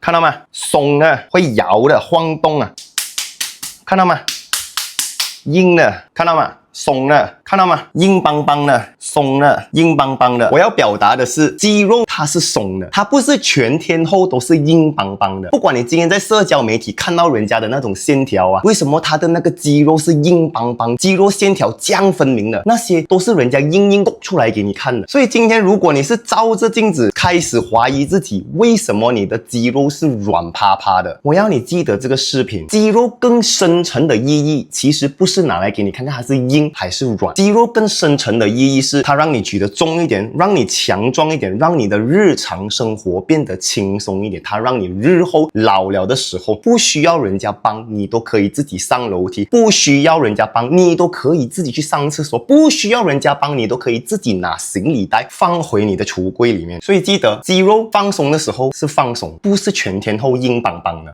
看到吗？松的，会摇的，晃动啊，看到吗？硬的，看到吗？松的，看到吗？硬邦邦的，松的，硬邦邦的。我要表达的是，肌肉它是松的，它不是全天候都是硬邦邦的。不管你今天在社交媒体看到人家的那种线条啊，为什么他的那个肌肉是硬邦邦，肌肉线条这分明的，那些都是人家硬勾出来给你看的。所以今天如果你是照着镜子开始怀疑自己，为什么你的肌肉是软趴趴的，我要你记得这个视频，肌肉更深层的意义其实不是拿来给你看看它是硬还是软，肌肉更深层的意义是它让你举得重一点，让你强壮一点，让你的日常生活变得轻松一点，它让你日后老了的时候不需要人家帮你都可以自己上楼梯，不需要人家帮你都可以自己去上厕所，不需要人家帮你都可以自己拿行李袋放回你的橱柜里面。所以记得肌肉放松的时候是放松，不是全天候硬邦邦的。